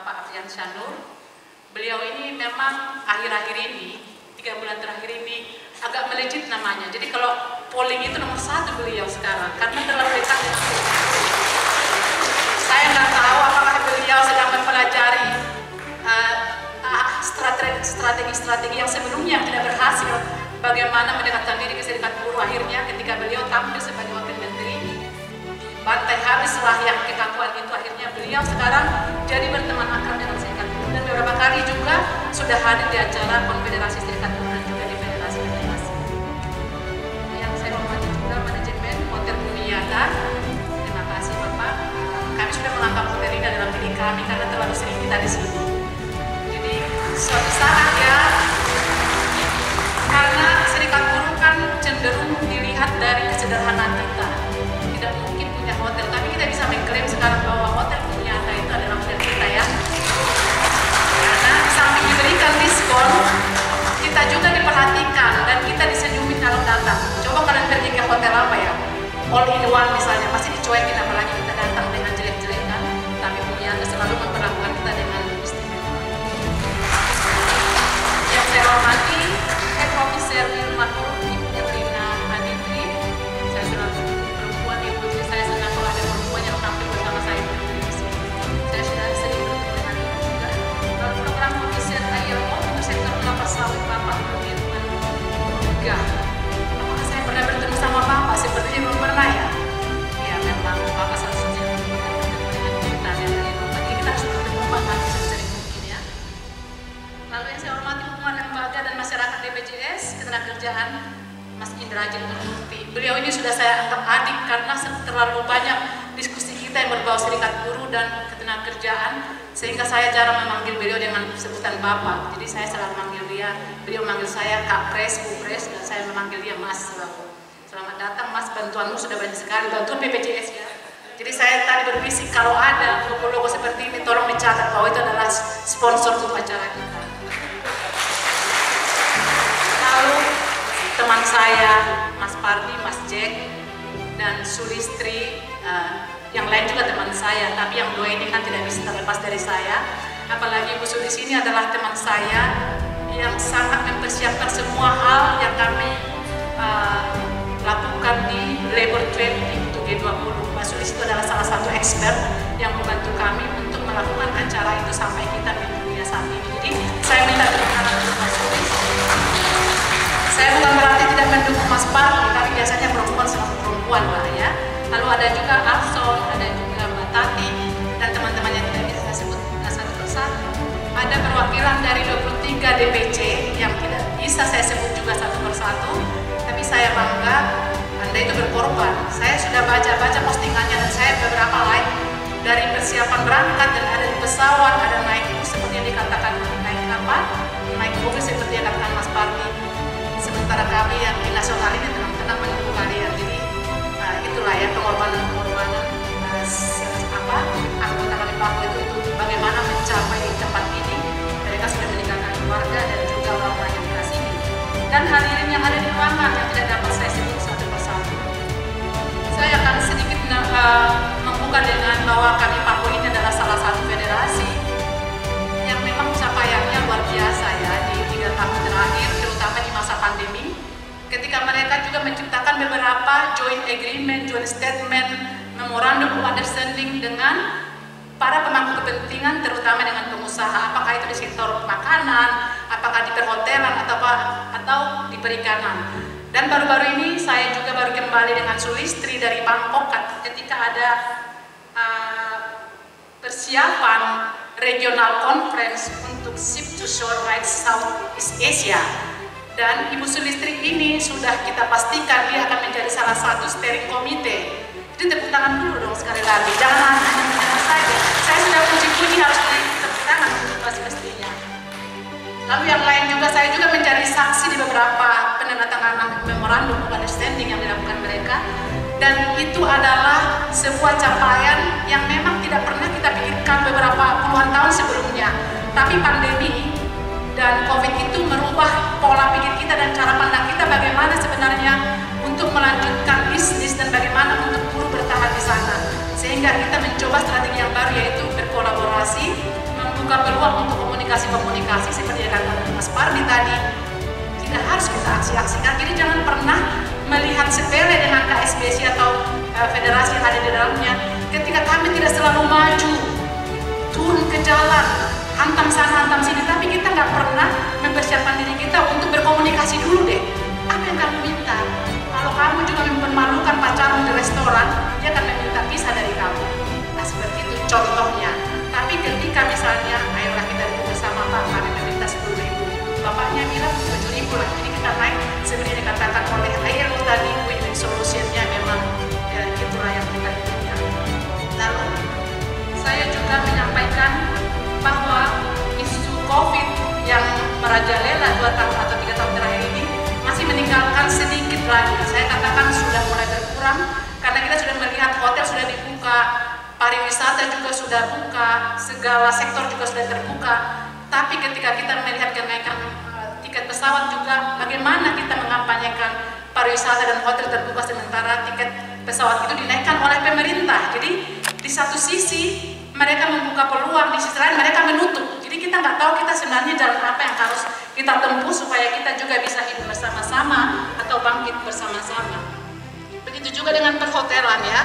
Bapak Afriansyah Nur. Beliau ini memang akhir-akhir ini, 3 bulan terakhir ini agak melejit namanya. Jadi kalau polling itu nomor 1 beliau sekarang, karena terlalu dekat dengan saya nggak tahu apakah beliau sedang mempelajari strategi-strategi yang sebelumnya tidak berhasil, bagaimana mendekatkan diri ke serikat buruh. Akhirnya ketika beliau tampil sebagai wakil menteri, bantai habislah yang kekakuan itu. Akhirnya beliau sekarang jadi berteman akrab dengan serikat buruh, dan beberapa kali juga sudah hadir di acara konfederasi serikat buruh dan juga di federasi-federasi. Yang saya hormati juga manajemen Hotel Mulyana. Terima kasih Bapak. Kami sudah menganggap Hotel Ida dalam diri kami karena terlalu sering kita di sini. Jadi suatu saat ya, karena serikat buruh kan cenderung dilihat dari kesederhanaan kita. Tidak mungkin punya hotel, tapi kita bisa mengklaim sekarang bahwa Hotel Mulyana itu adalah hotel kita ya. Karena di samping diberikan diskon, kita juga diperhatikan dan kita disenyumin kalau datang. Coba kalian pergi ke hotel apa ya? All in one misalnya, pasti dicuekin, apalagi kita datang dengan jelek-jelekan. Tapi Mulyana selalu memperlakukan kita dengan istimewa. Yang saya hormati, Head Officer di Rumah Buruh, Ibu Erlina Aditri. Saya selalu perempuan, Ibu, jadi saya senang kalau ada perempuan yang tampil bersama saya di sini. Saya sudah sering bertemu dengan Ibu juga. Lalu program Officer ILO untuk sektor kelapa sawit Bapak Firman Muga. Apakah saya pernah bertemu sama Bapak? Sepertinya belum pernah ya. Ya memang Bapak satu-satunya bertemu dengan kita dan dari Bapak. Jadi kita harus bertemu Bapak sesering mungkin ya. Lalu yang saya hormati hubungan lembaga dan masyarakat BPJS Ketenagakerjaan, Mas Indrajit Nurmurti. Beliau ini sudah saya anggap adik karena terlalu banyak diskusi kita yang berbau serikat buruh dan ketenagakerjaan, sehingga saya jarang memanggil beliau dengan sebutan Bapak. Jadi saya selalu manggil dia, beliau manggil saya Kak Pres, Bu Pres, dan saya memanggil dia Mas selalu. Selamat datang Mas, bantuanmu sudah banyak sekali, bantuan BPJS ya. Jadi saya tadi berbisik kalau ada logo-logo seperti ini tolong dicatat bahwa itu adalah sponsor untuk acara kita. Lalu teman saya, Mas Pardi, Mas Jack, dan Sulistri, yang lain juga teman saya, tapi yang dua ini kan tidak bisa terlepas dari saya. Apalagi Bu Sulis ini adalah teman saya yang sangat mempersiapkan semua hal yang kami lakukan di Labor Training untuk G20. Mbak Sulis itu adalah salah satu expert yang membantu kami untuk melakukan acara itu sampai kita di dunia saat ini. Jadi saya minta tepuk tangan untuk Mbak Sulis. Saya bukan berarti tidak mendukung Mas Pardi, tapi biasanya perempuan sama perempuan lah ya. Lalu ada juga Arson, ada juga Mbak Tati, dan teman-teman yang tidak bisa saya sebut satu persatu. Ada perwakilan dari 23 DPC yang tidak bisa saya sebut juga satu persatu, tapi saya bangga Anda itu berkorban. Saya sudah baca-baca postingannya dan saya beberapa like dari persiapan berangkat dan ada di pesawat, ada naik bus seperti yang dikatakan naik kapal, naik mobil seperti yang dikatakan Mas Pardi. Sementara kami yang di nasional ini tenang-tenang menunggu kalian. Jadi itulah ya pengorbanan-pengorbanan anggota kami Paku itu untuk bagaimana mencapai tempat ini. Mereka sudah meninggalkan keluarga dan juga orang-orang yang di sini. Dan hadirin yang ada di ruangan yang tidak dapat saya sebut satu persatu. Saya akan sedikit membuka dengan bahwa kami Paku ini adalah salah satu federasi yang memang capaiannya luar biasa ya di 3 tahun terakhir, terutama di masa pandemi. Ketika mereka juga menciptakan beberapa joint agreement, joint statement, memorandum of understanding dengan para pemangku kepentingan, terutama dengan pengusaha, apakah itu di sektor makanan, apakah di perhotelan, atau di perikanan. Dan baru-baru ini saya juga baru kembali dengan Sulistri dari Bangkok ketika ada persiapan regional conference untuk Ship to Shore Rights Southeast Asia. Dan Ibu Sulistri ini sudah kita pastikan dia akan menjadi salah satu steering committee. Jadi tepuk tangan dulu dong sekali lagi, jangan hanya saja. Saya sudah puji-puji harus beri tepuk tangan untuk Mbak Sulistrinya. Lalu yang lain juga, saya juga mencari saksi di beberapa penandatanganan memorandum of understanding yang dilakukan mereka. Dan itu adalah sebuah capaian yang memang tidak pernah kita pikirkan beberapa puluhan tahun sebelumnya. Tapi pandemi dan COVID itu merubah pola pikir kita dan cara pandang kita bagaimana sebenarnya untuk melanjutkan bisnis dan bagaimana untuk buruh bertahan di sana. Sehingga kita mencoba strategi yang baru, yaitu berkolaborasi, membuat membuka peluang untuk komunikasi-komunikasi seperti yang kata Mas Pardi tadi, tidak harus kita aksi-aksikan. Jadi jangan pernah melihat sepele dengan KSBC atau federasi yang ada di dalamnya. Ketika kami tidak selalu maju, turun ke jalan, hantam sana, hantam sini, tapi kita nggak pernah mempersiapkan diri kita untuk berkomunikasi dulu deh. Apa yang kamu minta? Kalau kamu juga mempermalukan pacarmu di restoran, dia akan meminta pisah dari kamu. Nah seperti itu contohnya. Tapi ketika misalnya, ayolah kita duduk bersama Pak, kami meminta 10.000, bapaknya bilang 7.000 lah. Jadi kita naik seperti dikatakan oleh ILO tadi, win-win solutionnya memang ya, itulah yang kita inginkan. Lalu saya juga menyampaikan bahwa isu COVID yang merajalela 2 tahun atau 3 tahun terakhir ini masih meninggalkan sedikit lagi. Saya katakan sudah mulai berkurang karena kita sudah melihat hotel sudah dibuka, pariwisata juga sudah buka, segala sektor juga sudah terbuka. Tapi ketika kita melihat kenaikan tiket pesawat juga, bagaimana kita mengampanyekan pariwisata dan hotel terbuka sementara tiket pesawat itu dinaikkan oleh pemerintah. Jadi di satu sisi mereka membuka peluang, di sisi lain mereka menutup. Jadi kita nggak tahu kita sebenarnya jalan apa yang harus kita tempuh supaya kita juga bisa hidup bersama-sama atau bangkit bersama-sama. Begitu juga dengan perhotelan ya.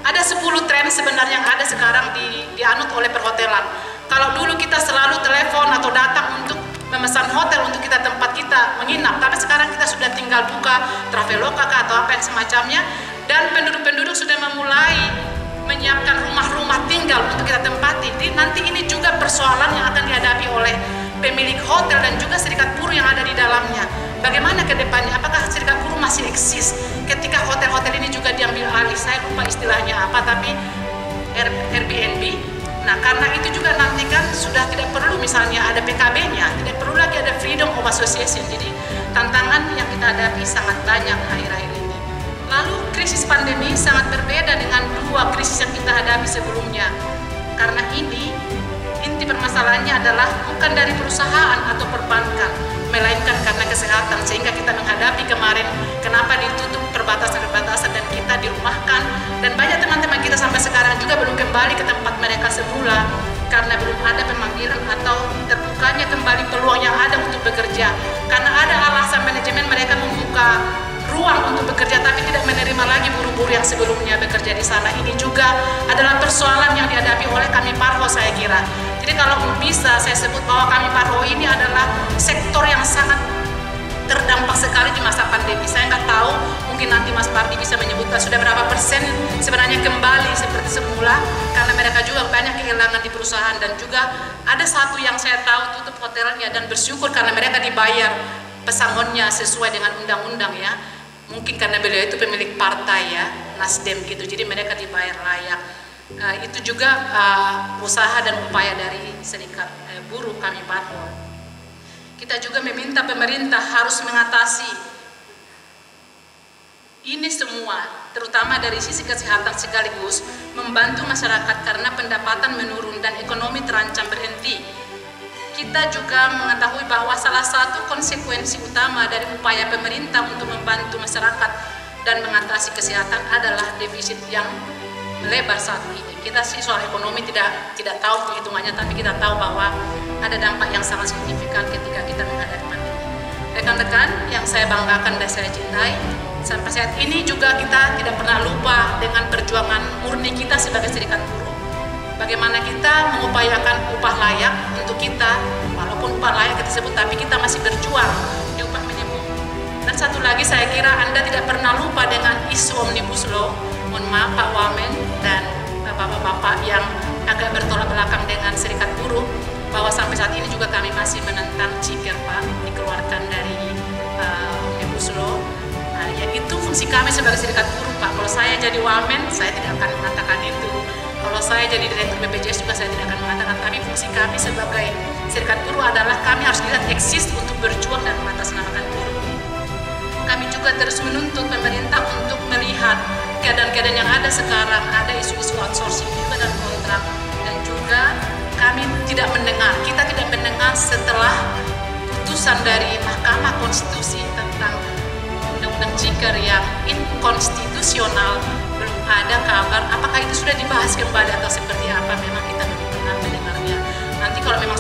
Ada 10 tren sebenarnya yang ada sekarang dianut oleh perhotelan. Kalau dulu kita selalu telepon atau datang untuk memesan hotel untuk kita tempat kita menginap, tapi sekarang kita sudah tinggal buka Traveloka atau apa yang semacamnya, dan penduduk-penduduk sudah memulai menyiapkan rumah-rumah tinggal untuk kita tempati. Jadi nanti ini juga persoalan yang akan dihadapi oleh pemilik hotel dan juga serikat buruh yang ada di dalamnya. Bagaimana ke depannya? Apakah serikat buruh masih eksis ketika hotel-hotel ini juga diambil alih? Saya lupa istilahnya apa, tapi Airbnb. Nah, karena itu juga nanti kan sudah tidak perlu misalnya ada PKB-nya, tidak perlu lagi ada freedom of association. Jadi tantangan yang kita hadapi sangat banyak akhir-akhir ini. Lalu krisis pandemi sangat berbeda dengan 2 krisis yang kita hadapi sebelumnya. Karena ini inti permasalahannya adalah bukan dari perusahaan atau perbankan, melainkan karena kesehatan, sehingga kita menghadapi kemarin kenapa ditutup perbatasan-perbatasan dan kita dirumahkan, dan banyak teman-teman kita sampai sekarang juga belum kembali ke tempat mereka semula karena belum ada pemanggilan atau terbukanya kembali peluang yang ada untuk bekerja, karena ada alasan manajemen mereka membuka ruang untuk bekerja tapi tidak menerima lagi buruh-buruh yang sebelumnya bekerja di sana. Ini juga adalah persoalan yang dihadapi oleh kami Parho, saya kira. Jadi kalau bisa saya sebut bahwa kami Parho ini adalah sektor yang sangat terdampak sekali di masa pandemi. Saya nggak tahu, mungkin nanti Mas Pardi bisa menyebutkan sudah berapa persen sebenarnya kembali seperti semula, karena mereka juga banyak kehilangan di perusahaan, dan juga ada satu yang saya tahu tutup hotelnya dan bersyukur karena mereka dibayar pesangonnya sesuai dengan undang-undang ya. Mungkin karena beliau itu pemilik partai ya, Nasdem gitu, jadi mereka dibayar layak. Itu juga usaha dan upaya dari serikat buruh kami Parho. Kita juga meminta pemerintah harus mengatasi ini semua, terutama dari sisi kesehatan sekaligus membantu masyarakat karena pendapatan menurun dan ekonomi terancam berhenti. Kita juga mengetahui bahwa salah satu konsekuensi utama dari upaya pemerintah untuk membantu masyarakat dan mengatasi kesehatan adalah defisit yang melebar saat ini. Kita sih soal ekonomi tidak tahu perhitungannya, tapi kita tahu bahwa ada dampak yang sangat signifikan ketika kita menghadapi pandemi. Rekan-rekan yang saya banggakan dan saya cintai, sampai saat ini juga kita tidak pernah lupa dengan perjuangan murni kita sebagai serikat buruh. Bagaimana kita mengupayakan upah layak untuk kita, walaupun upah layak kita sebut, tapi kita masih berjuang di upah minimum. Dan satu lagi saya kira Anda tidak pernah lupa dengan isu Omnibus Law. Mohon maaf Pak Wamen dan bapak-bapak yang agak bertolak belakang dengan serikat buruh, bahwa sampai saat ini juga kami masih menentang Ciker Pak dikeluarkan dari Omnibus Law. Nah, ya itu fungsi kami sebagai serikat buruh Pak. Kalau saya jadi Wamen, saya tidak akan mengatakan itu. Kalau saya jadi direktur BPJS juga saya tidak akan mengatakan. Tapi fungsi kami sebagai serikat buruh adalah kami harus dilihat eksis untuk berjuang dan mengatasnamakan buruh. Kami juga terus menuntut pemerintah untuk melihat keadaan-keadaan yang ada sekarang, ada isu-isu outsourcing juga dan kontrak, dan juga kami tidak mendengar, kita tidak mendengar setelah putusan dari Mahkamah Konstitusi tentang Undang-Undang Ciker yang inkonstitusional. Belum ada kabar apakah itu sudah dibahas kembali atau seperti apa, memang kita belum pernah mendengarnya. Nanti kalau memang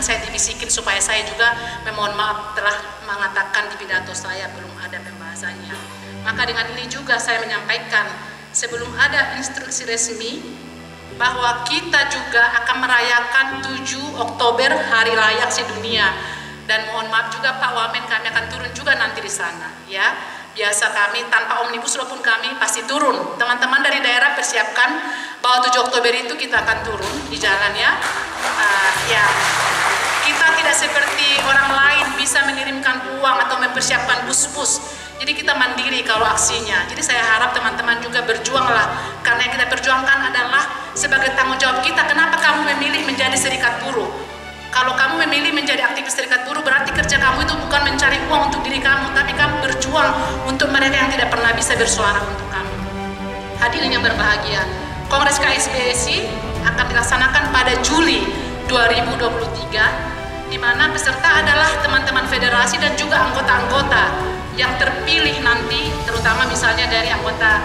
saya dibisikin supaya saya juga memohon maaf telah mengatakan di pidato saya belum ada pembahasannya. Maka dengan ini juga saya menyampaikan sebelum ada instruksi resmi bahwa kita juga akan merayakan 7 Oktober Hari Raya Aksi Dunia. Dan mohon maaf juga Pak Wamen, kami akan turun juga nanti di sana, ya. Biasa kami tanpa omnibus law pun kami pasti turun. Teman-teman dari daerah persiapkan bahwa 7 Oktober itu kita akan turun di jalan, ya. Ya, kita tidak seperti orang lain bisa mengirimkan uang atau mempersiapkan bus-bus. Jadi kita mandiri kalau aksinya. Jadi saya harap teman-teman juga berjuanglah, karena yang kita perjuangkan adalah sebagai tanggung jawab kita. Kenapa kamu memilih menjadi serikat buruh? Kalau kamu memilih menjadi aktivis serikat buruh, berarti kerja kamu itu bukan mencari uang untuk diri kamu, tapi kamu berjuang untuk mereka yang tidak pernah bisa bersuara untuk kamu. Hadirin yang berbahagia, Kongres KSBSI akan dilaksanakan pada Juli 2023, di mana peserta adalah teman-teman federasi dan juga anggota-anggota yang terpilih nanti, terutama misalnya dari anggota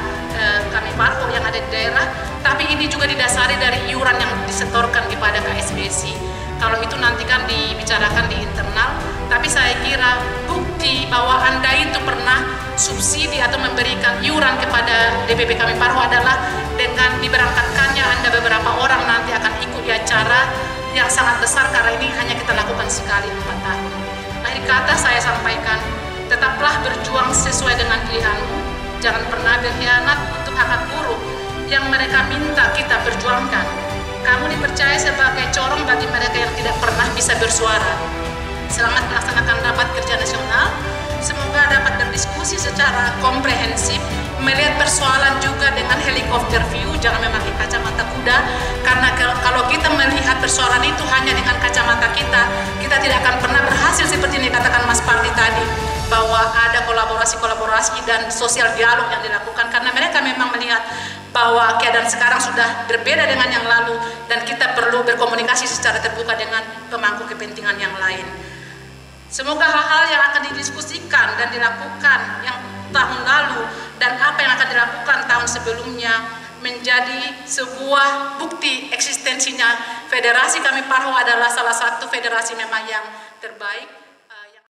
kami Parpo yang ada di daerah, tapi ini juga didasari dari iuran yang disetorkan kepada KSBSI. Kalau itu nanti kan dibicarakan di internal, tapi saya kira bukti bahwa Anda itu pernah subsidi atau memberikan iuran kepada DPP kami Parpo adalah dengan diberangkatkannya Anda beberapa orang nanti akan ikut di acara yang sangat besar, karena ini hanya kita lakukan sekali 4 tahun. Akhir kata saya sampaikan, tetaplah berjuang sesuai dengan pilihanmu, jangan pernah berkhianat untuk hak buruh yang mereka minta kita perjuangkan. Kamu dipercaya sebagai corong bagi mereka yang tidak pernah bisa bersuara. Selamat melaksanakan rapat kerja nasional. Semoga dapat berdiskusi secara komprehensif, melihat persoalan juga dengan helikopter view, jangan memakai kacamata kuda, karena kalau kita melihat persoalan itu hanya dengan kacamata kita, kita tidak akan pernah berhasil seperti yang dikatakan Mas Pardi tadi, bahwa ada kolaborasi dan sosial dialog yang dilakukan, karena mereka memang melihat bahwa keadaan sekarang sudah berbeda dengan yang lalu dan kita perlu berkomunikasi secara terbuka dengan pemangku kepentingan yang lain. Semoga hal-hal yang akan didiskusikan dan dilakukan yang tahun lalu dan apa yang akan dilakukan tahun sebelumnya menjadi sebuah bukti eksistensinya federasi kami Parpo adalah salah satu federasi memang yang terbaik.